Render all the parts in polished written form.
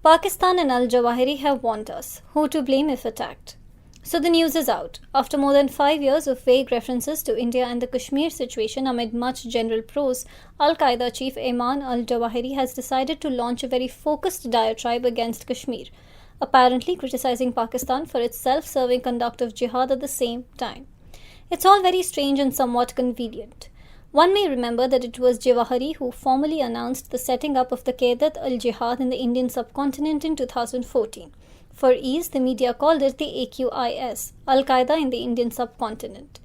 Pakistan and Al-Zawahiri have warned us. Who to blame if attacked? So the news is out. After more than 5 years of vague references to India and the Kashmir situation amid much general prose, Al-Qaeda chief Ayman al-Zawahiri has decided to launch a very focused diatribe against Kashmir, apparently criticizing Pakistan for its self-serving conduct of jihad at the same time. It's all very strange and somewhat convenient. One may remember that it was Zawahiri who formally announced the setting up of the Qaidat al-Jihad in the Indian subcontinent in 2014. For ease, the media called it the AQIS, Al-Qaeda in the Indian subcontinent.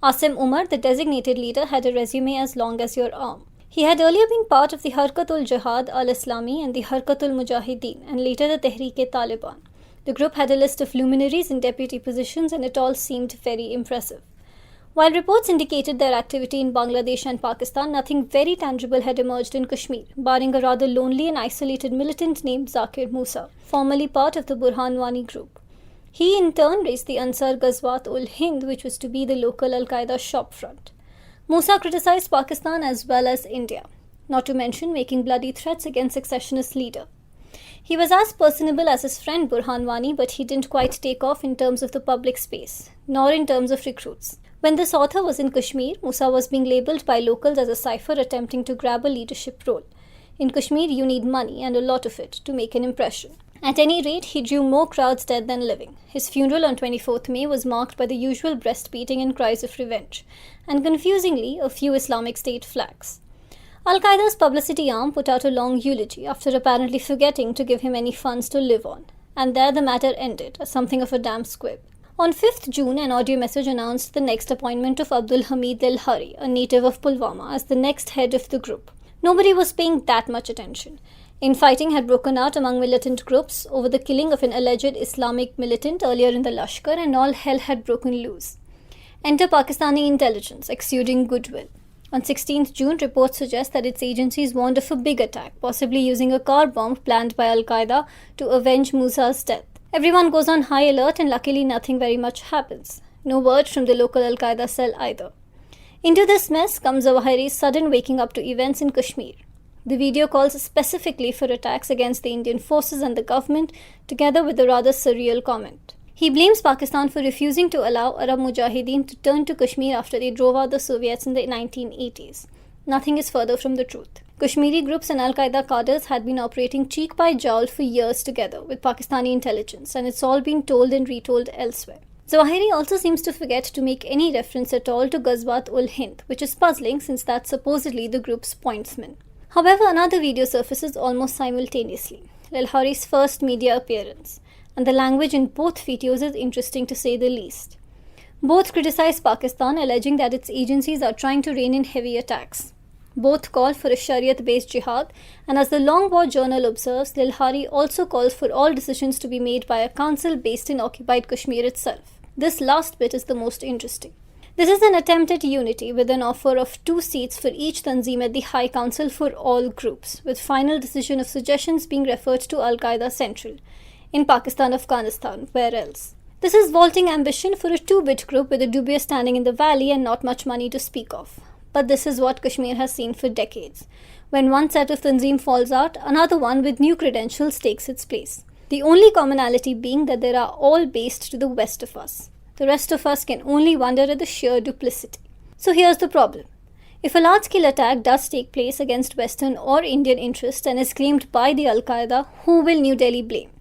Asim Umar, the designated leader, had a resume as long as your arm. He had earlier been part of the Harkatul Jihad al-Islami and the Harkatul Mujahideen, and later the Tehreek-e-Taliban. The group had a list of luminaries in deputy positions, and it all seemed very impressive. While reports indicated their activity in Bangladesh and Pakistan, nothing very tangible had emerged in Kashmir, barring a rather lonely and isolated militant named Zakir Musa, formerly part of the Burhan Wani group. He in turn raised the Ansar Ghazwat-ul-Hind, which was to be the local Al-Qaeda shopfront. Musa criticized Pakistan as well as India, not to mention making bloody threats against successionist leader. He was as personable as his friend Burhan Wani, but he didn't quite take off in terms of the public space, nor in terms of recruits. When this author was in Kashmir, Musa was being labelled by locals as a cipher attempting to grab a leadership role. In Kashmir, you need money, and a lot of it, to make an impression. At any rate, he drew more crowds dead than living. His funeral on 24th May was marked by the usual breast-beating and cries of revenge, and confusingly, a few Islamic State flags. Al-Qaeda's publicity arm put out a long eulogy after apparently forgetting to give him any funds to live on, and there the matter ended, as something of a damp squib. On 5th June, an audio message announced the next appointment of Abdul Hamid al-Hari, a native of Pulwama, as the next head of the group. Nobody was paying that much attention. Infighting had broken out among militant groups over the killing of an alleged Islamic militant earlier in the Lashkar, and all hell had broken loose. Enter Pakistani intelligence, exuding goodwill. On 16th June, reports suggest that its agencies warned of a big attack, possibly using a car bomb planned by Al-Qaeda to avenge Musa's death. Everyone goes on high alert, and luckily nothing very much happens. No word from the local Al-Qaeda cell either. Into this mess comes Zawahiri's sudden waking up to events in Kashmir. The video calls specifically for attacks against the Indian forces and the government, together with a rather surreal comment. He blames Pakistan for refusing to allow Arab Mujahideen to turn to Kashmir after they drove out the Soviets in the 1980s. Nothing is further from the truth. Kashmiri groups and Al-Qaeda cadres had been operating cheek by jowl for years together with Pakistani intelligence, and it's all been told and retold elsewhere. Zawahiri also seems to forget to make any reference at all to Ghazwat-ul-Hind, which is puzzling since that's supposedly the group's pointsman. However, another video surfaces almost simultaneously, al-Hari's first media appearance, and the language in both videos is interesting to say the least. Both criticize Pakistan, alleging that its agencies are trying to rein in heavy attacks. Both call for a Shariat-based jihad, and as the Long War Journal observes, al-Hari also calls for all decisions to be made by a council based in occupied Kashmir itself. This last bit is the most interesting. This is an attempt at unity with an offer of 2 seats for each Tanzim at the High Council for all groups, with final decision of suggestions being referred to Al-Qaeda Central. In Pakistan, Afghanistan, where else? This is vaulting ambition for a 2-bit group with a dubious standing in the valley and not much money to speak of. But this is what Kashmir has seen for decades. When one set of Tanzim falls out, another one with new credentials takes its place. The only commonality being that they are all based to the west of us. The rest of us can only wonder at the sheer duplicity. So here's the problem. If a large-scale attack does take place against Western or Indian interests and is claimed by the Al-Qaeda, who will New Delhi blame?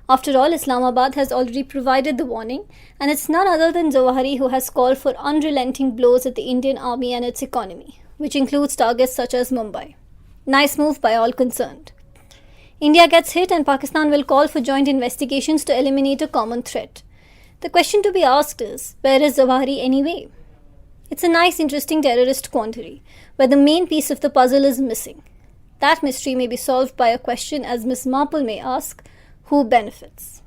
After all, Islamabad has already provided the warning, and it's none other than Zawahiri who has called for unrelenting blows at the Indian army and its economy, which includes targets such as Mumbai. Nice move by all concerned. India gets hit and Pakistan will call for joint investigations to eliminate a common threat. The question to be asked is, where is Zawahiri anyway? It's a nice, interesting terrorist quandary, where the main piece of the puzzle is missing. That mystery may be solved by a question as Ms. Marple may ask, who benefits?